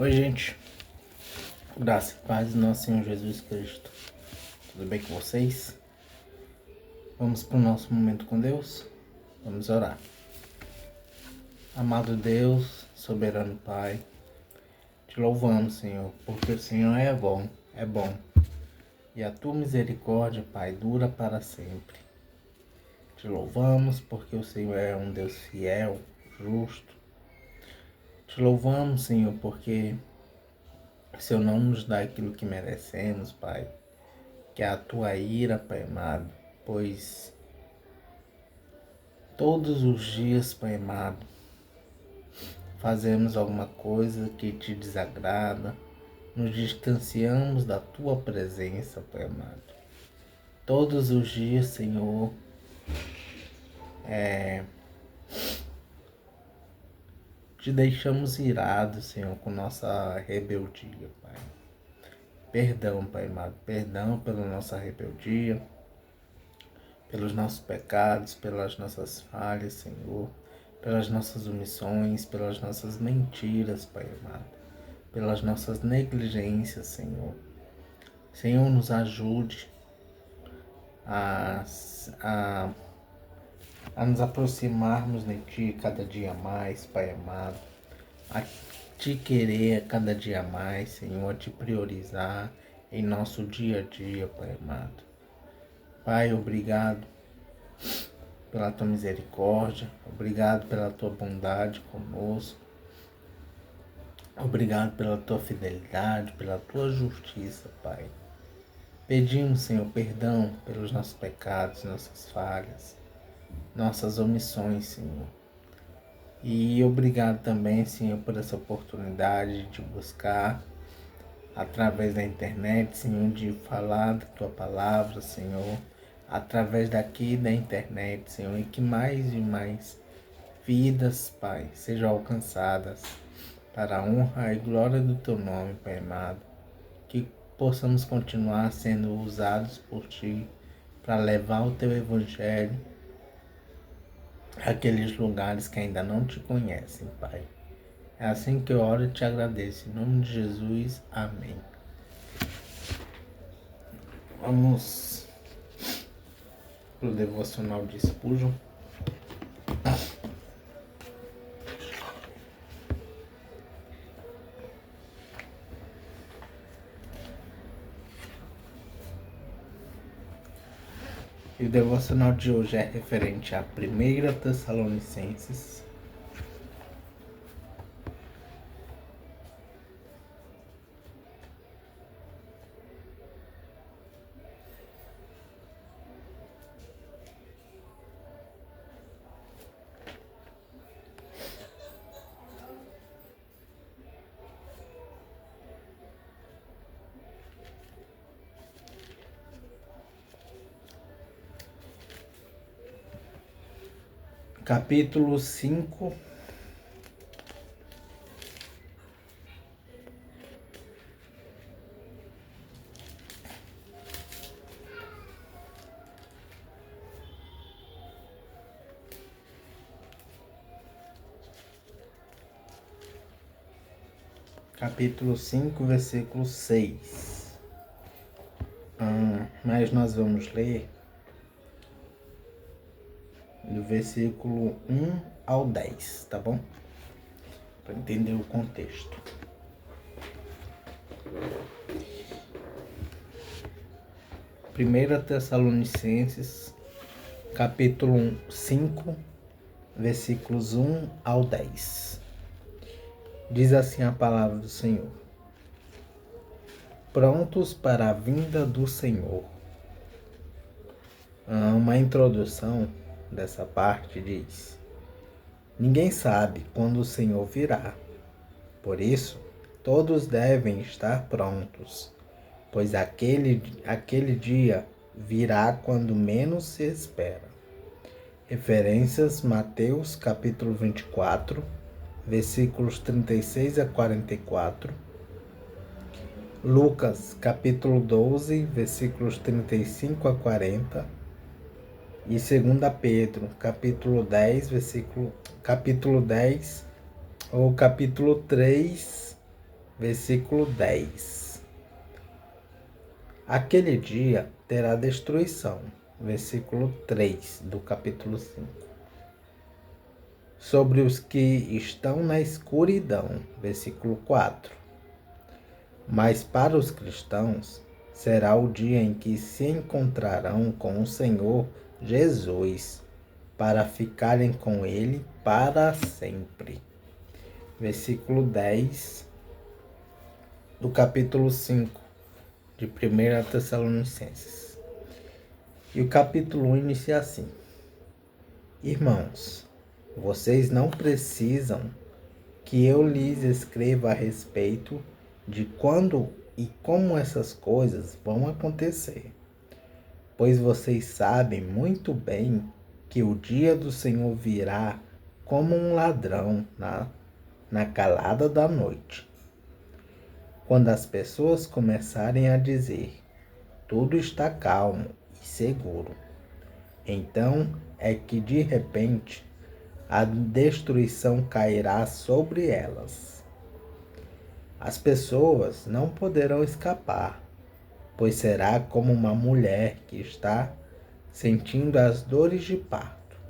Oi, gente. Graça e paz do nosso Senhor Jesus Cristo. Tudo bem com vocês? Vamos para o nosso momento com Deus? Vamos orar. Amado Deus, soberano Pai, te louvamos, Senhor, porque o Senhor é bom. E a tua misericórdia, Pai, dura para sempre. Te louvamos porque o Senhor é um Deus fiel, justo. Te louvamos, Senhor, porque o Senhor não nos dá aquilo que merecemos, Pai, que é a tua ira, Pai amado, pois todos os dias, Pai amado, fazemos alguma coisa que te desagrada, nos distanciamos da tua presença, Pai amado. Todos os dias, Senhor, te deixamos irados, Senhor, com nossa rebeldia, Pai. Perdão, Pai amado, perdão pela nossa rebeldia, pelos nossos pecados, pelas nossas falhas, Senhor, pelas nossas omissões, pelas nossas mentiras, Pai amado, pelas nossas negligências, Senhor. Senhor, nos ajude a, a nos aproximarmos de Ti cada dia mais, Pai amado, a Te querer cada dia mais, Senhor, a Te priorizar em nosso dia a dia, Pai amado. Pai, obrigado pela Tua misericórdia, obrigado pela Tua bondade conosco, obrigado pela Tua fidelidade, pela Tua justiça, Pai. Pedimos, Senhor, perdão pelos nossos pecados, nossas falhas, nossas omissões, Senhor. E obrigado também, Senhor, por essa oportunidade de buscar através da internet, Senhor, de falar da Tua palavra, Senhor, através daqui da internet, Senhor, e que mais e mais vidas, Pai, sejam alcançadas para a honra e glória do Teu nome, Pai amado. Que possamos continuar sendo usados por Ti para levar o Teu Evangelho àqueles lugares que ainda não Te conhecem, Pai. É assim que eu oro e Te agradeço. Em nome de Jesus, amém. Vamos para o devocional de Spurgeon. E o devocional de hoje é referente a 1 Tessalonicenses, capítulo 5, versículo 6. Mas nós vamos ler do versículo 1 ao 10, tá bom? Para entender o contexto. Primeira Tessalonicenses, capítulo 5, versículos 1 ao 10. Diz assim a palavra do Senhor: Prontos para a vinda do Senhor. Uma introdução dessa parte diz: Ninguém sabe quando o Senhor virá. Por isso, todos devem estar prontos, pois aquele dia virá quando menos se espera. Referências: Mateus capítulo 24, versículos 36 a 44. Lucas capítulo 12, versículos 35 a 40. E 2 Pedro capítulo 10, capítulo 3, versículo 10. Aquele dia terá destruição, versículo 3 do capítulo 5. Sobre os que estão na escuridão, versículo 4. Mas para os cristãos será o dia em que se encontrarão com o Senhor Jesus, para ficarem com Ele para sempre. Versículo 10 do capítulo 5 de 1 Tessalonicenses. E o capítulo 1 inicia assim: Irmãos, vocês não precisam que eu lhes escreva a respeito de quando e como essas coisas vão acontecer, pois vocês sabem muito bem que o dia do Senhor virá como um ladrão na calada da noite. Quando as pessoas começarem a dizer, tudo está calmo e seguro, então é que de repente a destruição cairá sobre elas. As pessoas não poderão escapar, pois será como uma mulher que está sentindo as dores de parto.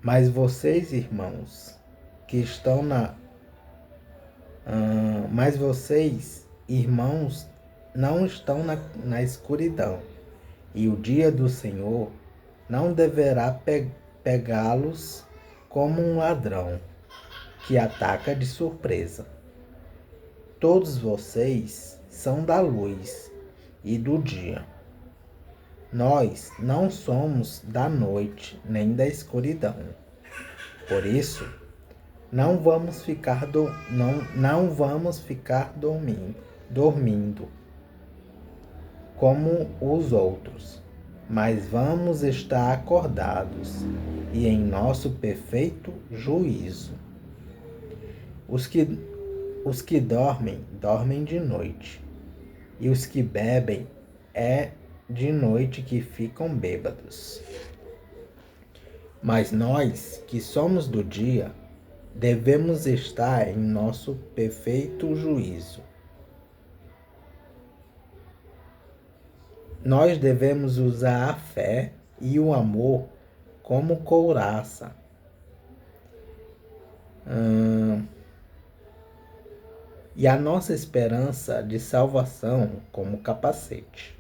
Mas vocês, irmãos, que estão mas vocês, irmãos, não estão na escuridão, e o dia do Senhor não deverá pegá-los como um ladrão que ataca de surpresa. Todos vocês são da luz e do dia. Nós não somos da noite nem da escuridão. Por isso, não vamos ficar dormindo como os outros, mas vamos estar acordados e em nosso perfeito juízo. Os que dormem, dormem de noite, e os que bebem, é de noite que ficam bêbados. Mas nós, que somos do dia, devemos estar em nosso perfeito juízo. Nós devemos usar a fé e o amor como couraça. E a nossa esperança de salvação como capacete.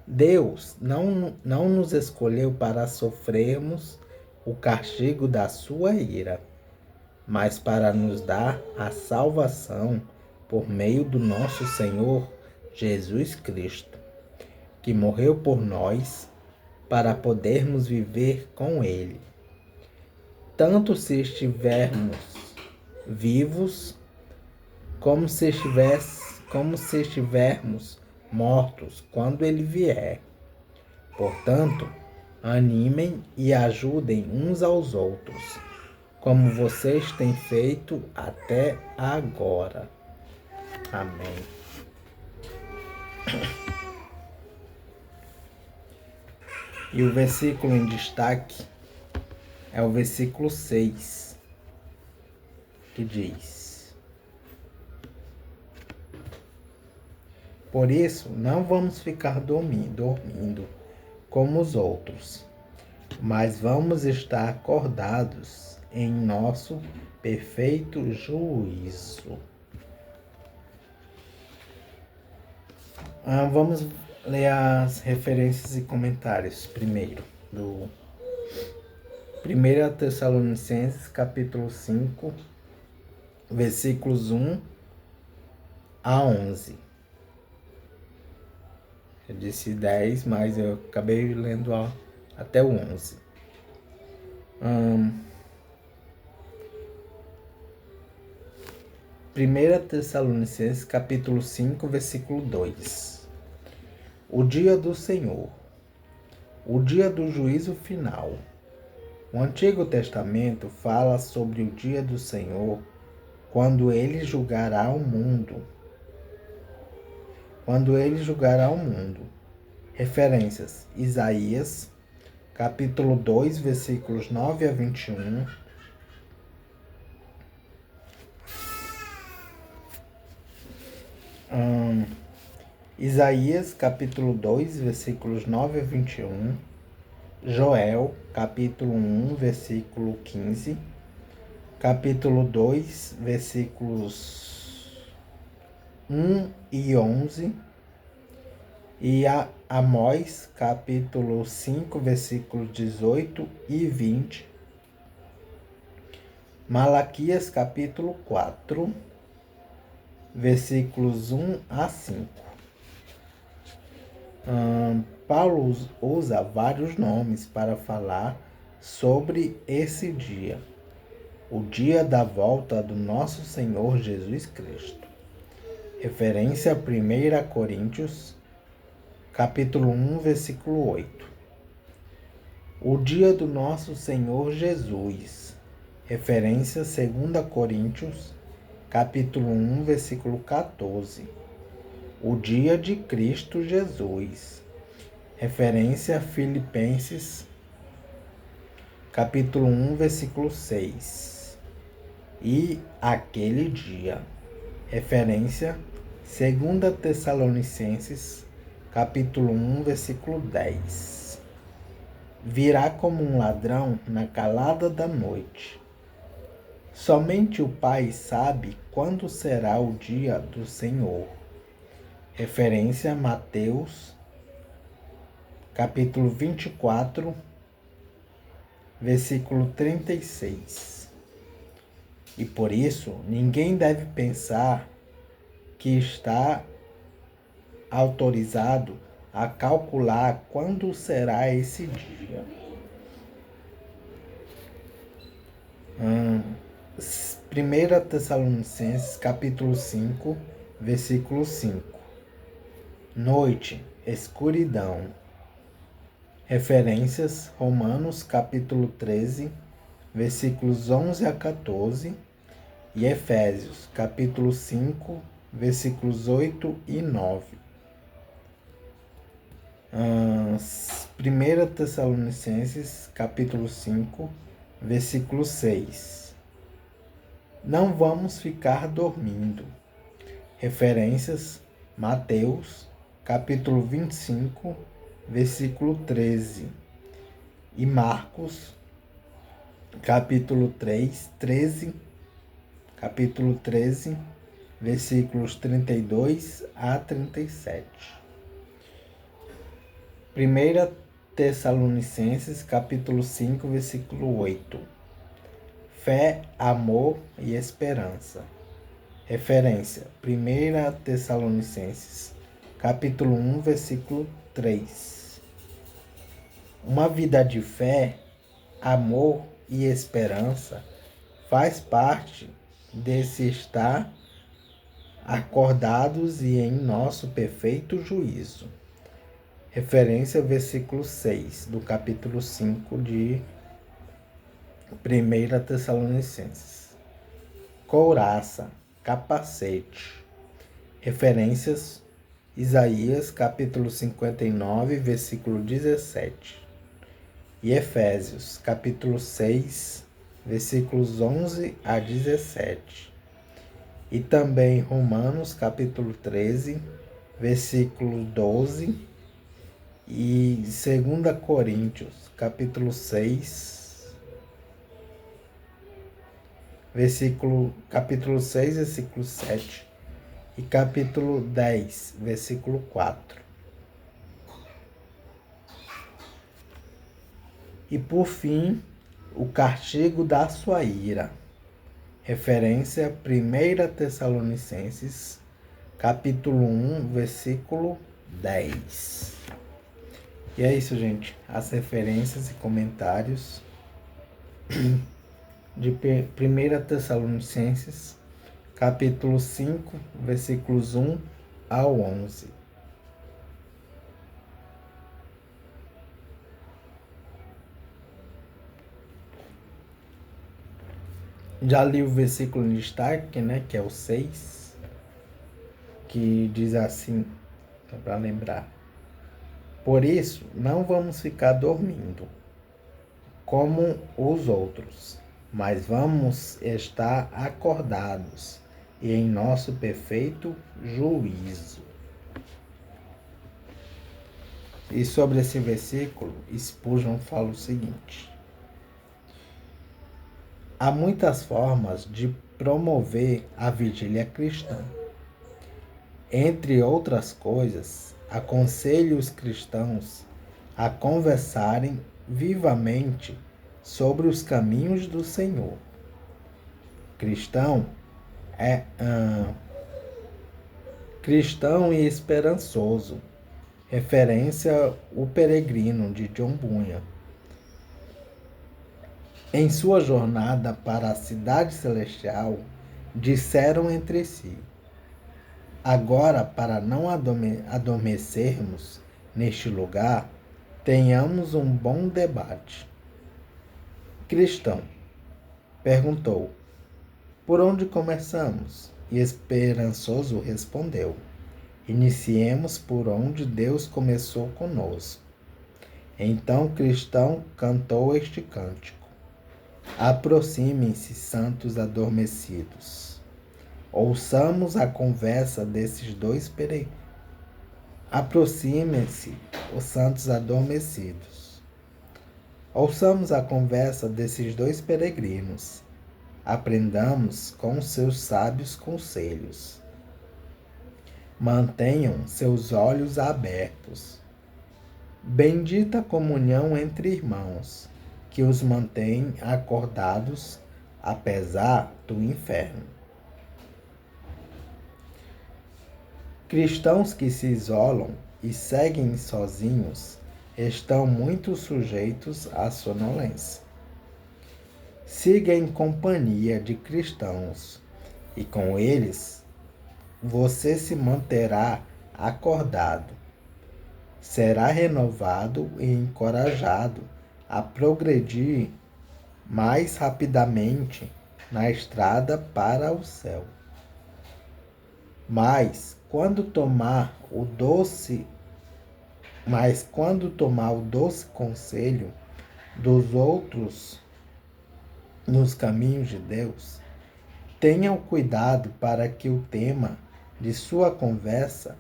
Deus não nos escolheu para sofrermos o castigo da sua ira, mas para nos dar a salvação por meio do nosso Senhor Jesus Cristo, que morreu por nós para podermos viver com Ele, tanto se estivermos vivos como se estivermos mortos quando Ele vier. Portanto, animem e ajudem uns aos outros, como vocês têm feito até agora. Amém. E o versículo em destaque é o versículo 6, que diz: Por isso, não vamos ficar dormindo como os outros, mas vamos estar acordados em nosso perfeito juízo. Vamos ler as referências e comentários primeiro, do 1 Tessalonicenses, capítulo 5, versículos 1 a 11. Eu disse 10, mas eu acabei lendo até o 11. 1 Tessalonicenses, capítulo 5, versículo 2. O dia do Senhor, o dia do juízo final. O Antigo Testamento fala sobre o dia do Senhor, quando Ele julgará o mundo. Referências: Isaías, capítulo 2, versículos 9 a 21. Isaías, capítulo 2, versículos 9 a 21. Joel, capítulo 1, versículo 15. Capítulo 2, versículos 1 e 11. E Amós, capítulo 5, versículos 18 e 20. Malaquias, capítulo 4, versículos 1 a 5. Paulo usa vários nomes para falar sobre esse dia, o dia da volta do nosso Senhor Jesus Cristo. Referência a 1 Coríntios, capítulo 1, versículo 8. O dia do nosso Senhor Jesus. Referência a 2 Coríntios, capítulo 1, versículo 14. O dia de Cristo Jesus. Referência a Filipenses, capítulo 1, versículo 6. E aquele dia. Referência 2 Tessalonicenses, capítulo 1, versículo 10. Virá como um ladrão na calada da noite. Somente o Pai sabe quando será o dia do Senhor. Referência a Mateus, capítulo 24, versículo 36. E por isso, ninguém deve pensar que está autorizado a calcular quando será esse dia. 1 Tessalonicenses, capítulo 5, versículo 5. Noite, escuridão. Referências: Romanos, capítulo 13, versículos 11 a 14. E Efésios, capítulo 5, versículos 8 e 9. 1 Tessalonicenses, capítulo 5, versículo 6. Não vamos ficar dormindo. Referências: Mateus, capítulo 25, versículo 13. E Marcos, capítulo 13, versículos 32 a 37. 1 Tessalonicenses, capítulo 5, versículo 8. Fé, amor e esperança. Referência: 1 Tessalonicenses, capítulo 1, versículo 3. Uma vida de fé, amor e esperança faz parte desse estar acordados e em nosso perfeito juízo. Referência: versículo 6 do capítulo 5 de 1 Tessalonicenses. Couraça, capacete. Referências: Isaías, capítulo 59, versículo 17. E Efésios, capítulo 6, versículos 11 a 17. E também Romanos, capítulo 13, versículo 12. E 2 Coríntios, capítulo 6, capítulo 6, versículo 7. E capítulo 10, versículo 4. E por fim, o castigo da sua ira. Referência a 1 Tessalonicenses, capítulo 1, versículo 10. E é isso, gente. As referências e comentários de 1 Tessalonicenses, capítulo 5, versículos 1 ao 11. Já li o versículo em destaque, né, que é o 6, que diz assim, para lembrar. Por isso, não vamos ficar dormindo, como os outros, mas vamos estar acordados e em nosso perfeito juízo. E sobre esse versículo, Spurgeon fala o seguinte: há muitas formas de promover a vigília cristã. Entre outras coisas, aconselho os cristãos a conversarem vivamente sobre os caminhos do Senhor. Cristão é cristão e esperançoso. Referência O Peregrino, de John Bunyan. Em sua jornada para a cidade celestial, disseram entre si: agora, para não adormecermos neste lugar, tenhamos um bom debate. Cristão perguntou: por onde começamos? E esperançoso respondeu: iniciemos por onde Deus começou conosco. Então Cristão cantou este cântico: aproximem-se, santos adormecidos. Ouçamos a conversa desses dois peregrinos. Aproximem-se, os santos adormecidos. Ouçamos a conversa desses dois peregrinos. Aprendamos com seus sábios conselhos. Mantenham seus olhos abertos. Bendita comunhão entre irmãos, que os mantém acordados apesar do inferno. Cristãos que se isolam e seguem sozinhos estão muito sujeitos à sonolência. Siga em companhia de cristãos e com eles você se manterá acordado. Será renovado e encorajado a progredir mais rapidamente na estrada para o céu. Mas quando tomar o doce conselho dos outros nos caminhos de Deus, tenham cuidado para que o tema de sua conversa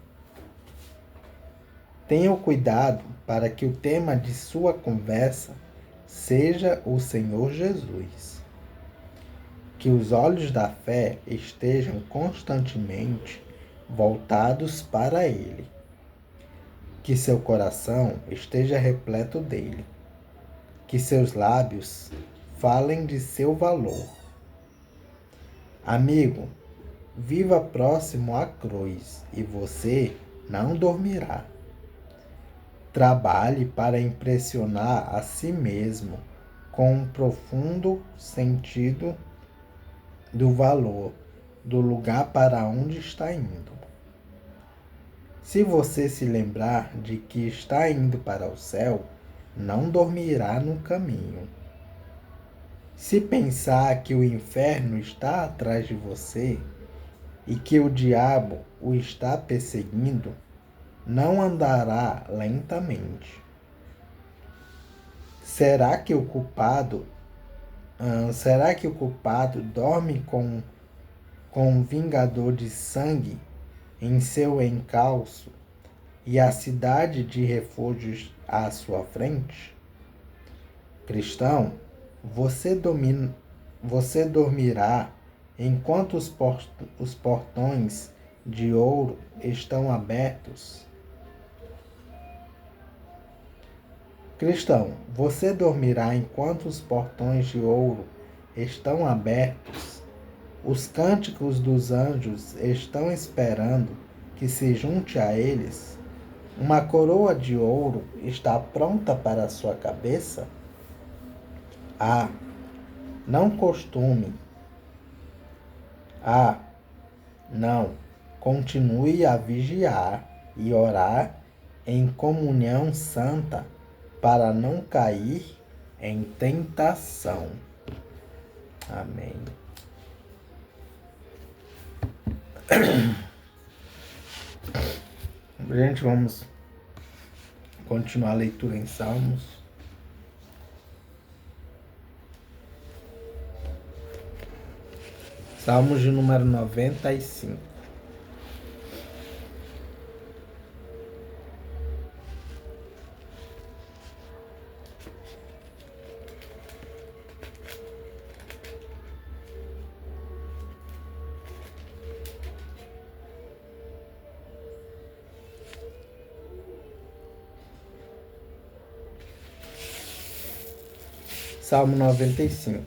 seja o Senhor Jesus. Que os olhos da fé estejam constantemente voltados para Ele. Que seu coração esteja repleto dele. Que seus lábios falem de seu valor. Amigo, viva próximo à cruz e você não dormirá. Trabalhe para impressionar a si mesmo com um profundo sentido do valor do lugar para onde está indo. Se você se lembrar de que está indo para o céu, não dormirá no caminho. Se pensar que o inferno está atrás de você e que o diabo o está perseguindo, não andará lentamente. Será que o culpado dorme com um vingador de sangue em seu encalço e a cidade de refúgios à sua frente? Cristão, você dormirá enquanto os portões de ouro estão abertos? Cristão, você dormirá enquanto os portões de ouro estão abertos? Os cânticos dos anjos estão esperando que se junte a eles? Uma coroa de ouro está pronta para a sua cabeça? Ah, não costume. Ah, não. Continue a vigiar e orar em comunhão santa para não cair em tentação. Amém. Gente, vamos continuar a leitura em Salmos. Salmos de número 95. Salmo 95.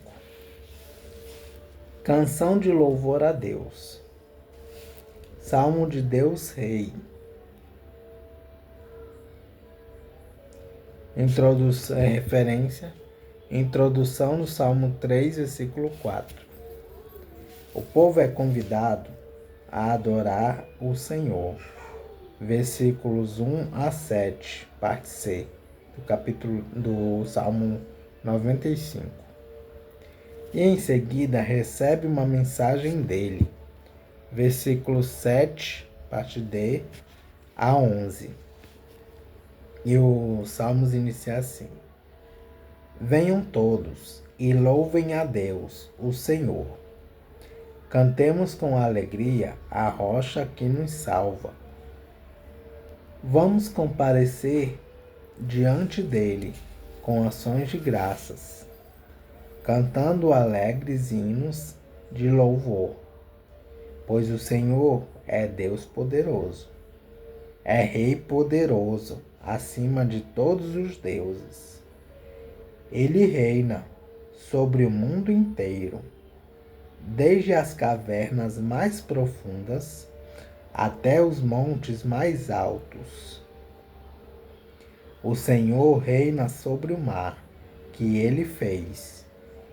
Canção de louvor a Deus. Salmo de Deus Rei. Referência. Introdução no Salmo 3, versículo 4. O povo é convidado a adorar o Senhor. Versículos 1 a 7, parte C, do Salmo 95. E em seguida recebe uma mensagem dele. Versículos 7, parte D, a 11. E o Salmos inicia assim: Venham todos e louvem a Deus, o Senhor. Cantemos com alegria a rocha que nos salva. Vamos comparecer diante dele com ações de graças, cantando alegres hinos de louvor, pois o Senhor é Deus poderoso, é Rei poderoso acima de todos os deuses. Ele reina sobre o mundo inteiro, desde as cavernas mais profundas até os montes mais altos. O Senhor reina sobre o mar que ele fez,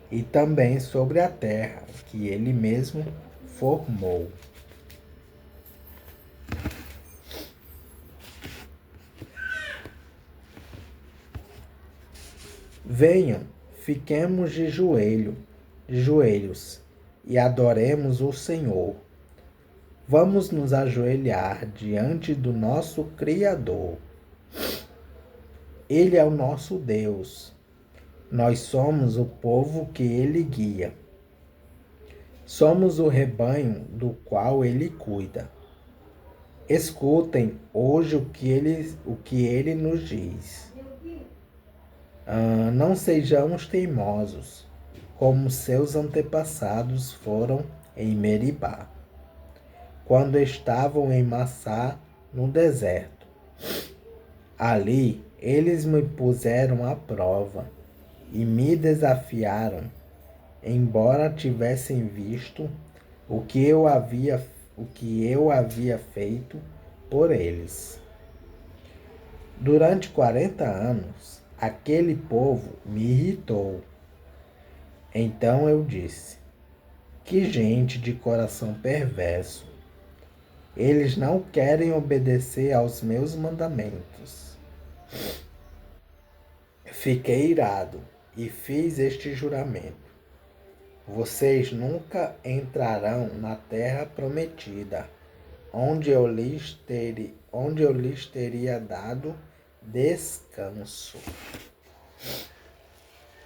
e também sobre a terra que ele mesmo formou. Venham, fiquemos de joelhos, e adoremos o Senhor. Vamos nos ajoelhar diante do nosso Criador. Ele é o nosso Deus. Nós somos o povo que ele guia. Somos o rebanho do qual ele cuida. Escutem hoje o que ele nos diz. Não sejamos teimosos, como seus antepassados foram em Meribá, quando estavam em Massá, no deserto. Ali eles me puseram à prova e me desafiaram, embora tivessem visto o que eu havia feito por eles. Durante 40 anos, aquele povo me irritou. Então eu disse: que gente de coração perverso! Eles não querem obedecer aos meus mandamentos. Fiquei irado e fiz este juramento: vocês nunca entrarão na terra prometida, onde eu lhes teria dado descanso.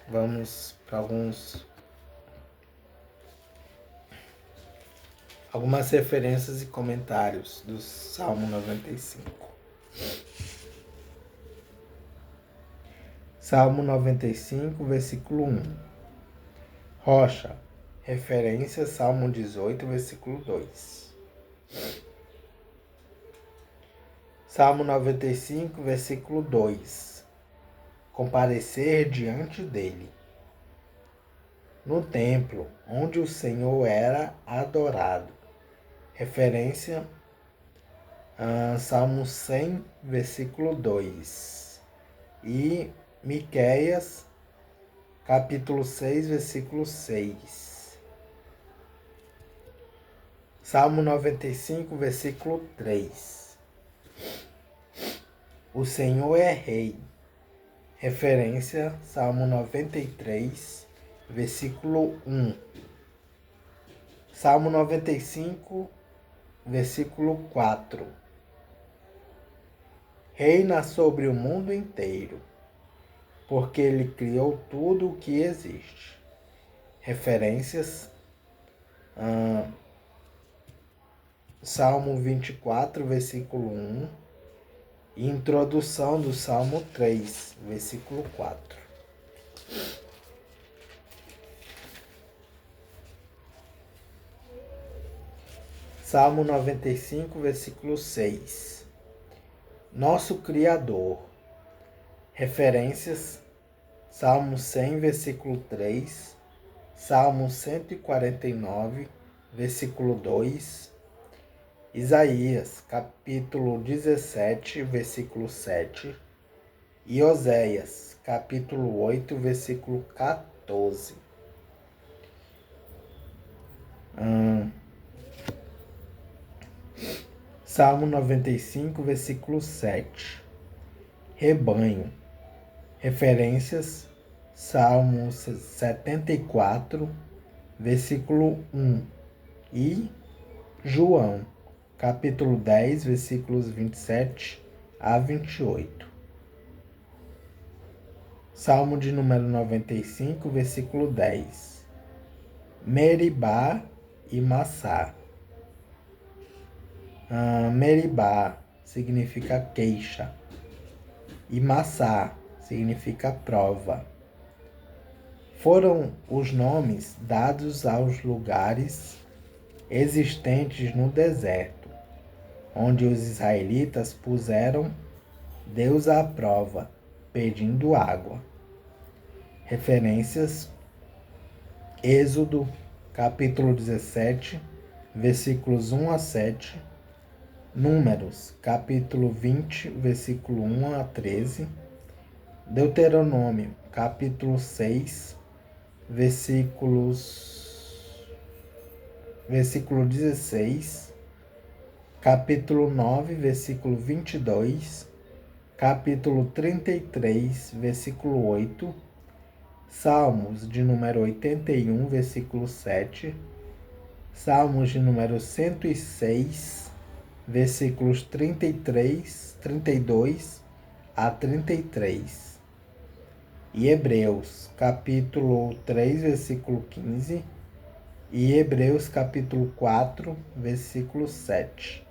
Vamos para algumas referências e comentários do Salmo 95. Salmo 95, versículo 1. Rocha, referência Salmo 18, versículo 2. Salmo 95, versículo 2. Comparecer diante dele. No templo onde o Senhor era adorado. Referência Salmo 100, versículo 2. E Miqueias, capítulo 6, versículo 6. Salmo 95, versículo 3. O Senhor é Rei. Referência Salmo 93, versículo 1. Salmo 95, versículo 4. Reina sobre o mundo inteiro, porque ele criou tudo o que existe. Referências Salmo 24, versículo 1. E introdução do Salmo 3, versículo 4. Salmo 95, versículo 6. Nosso Criador. Referências: Salmo 100, versículo 3. Salmo 149, versículo 2. Isaías, capítulo 17, versículo 7. E Oséias, capítulo 8, versículo 14. Salmo 95, versículo 7. Rebanho. Referências: Salmo 74, versículo 1. E João, capítulo 10, versículos 27 a 28. Salmo de número 95, versículo 10. Meribá e Massá. Meribá significa queixa e Massá significa prova. Foram os nomes dados aos lugares existentes no deserto, onde os israelitas puseram Deus à prova, pedindo água. Referências: Êxodo, capítulo 17, versículos 1 a 7. Números, capítulo 20, versículo 1 a 13. Deuteronômio, capítulo 6, versículo 16. Capítulo 9, versículo 22. Capítulo 33, versículo 8. Salmos de número 81, versículo 7. Salmos de número 106, versículos 32 a 33. E Hebreus, capítulo 3, versículo 15. E Hebreus, capítulo 4, versículo 7.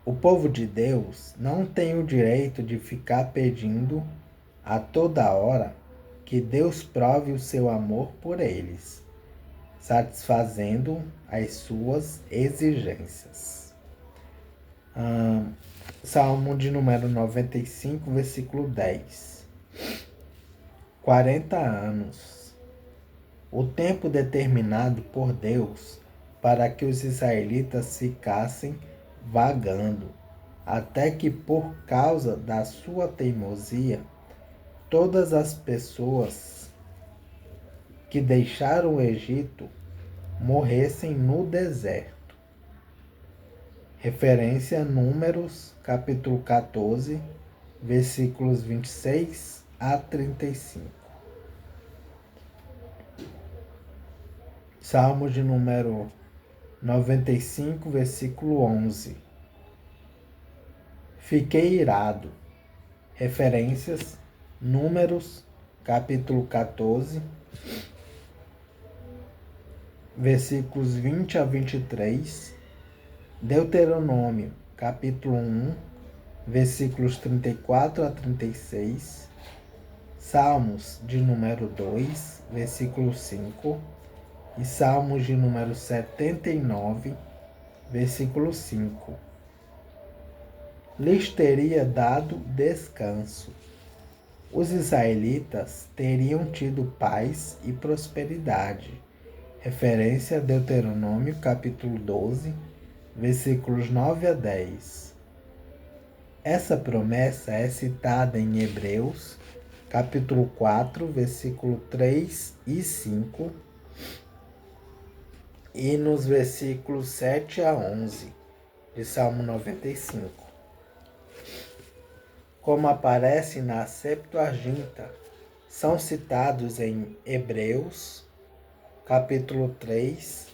O povo de Deus não tem o direito de ficar pedindo a toda hora que Deus prove o seu amor por eles, satisfazendo as suas exigências. Salmo de número 95, versículo 10. 40 anos. O tempo determinado por Deus para que os israelitas ficassem vagando, até que por causa da sua teimosia, todas as pessoas que deixaram o Egito morressem no deserto. Referência: Números, capítulo 14, versículos 26 a 35. Salmo de número 95, versículo 11. Fiquei irado. Referências: Números, capítulo 14, versículos 20 a 23. Deuteronômio, capítulo 1, versículos 34 a 36. Salmos de número 2, versículo 5. E Salmos de número 79, versículo 5. Lhes teria dado descanso. Os israelitas teriam tido paz e prosperidade. Referência a Deuteronômio, capítulo 12, versículos 9 a 10. Essa promessa é citada em Hebreus, capítulo 4, versículo 3 e 5, e nos versículos 7 a 11 de Salmo 95. Como aparece na Septuaginta, são citados em Hebreus, capítulo 3,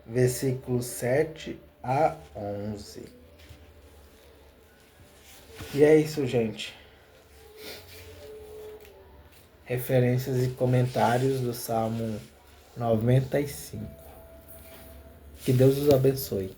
versículos 7 a 11. E é isso, gente. Referências e comentários do Salmo 95. Que Deus os abençoe.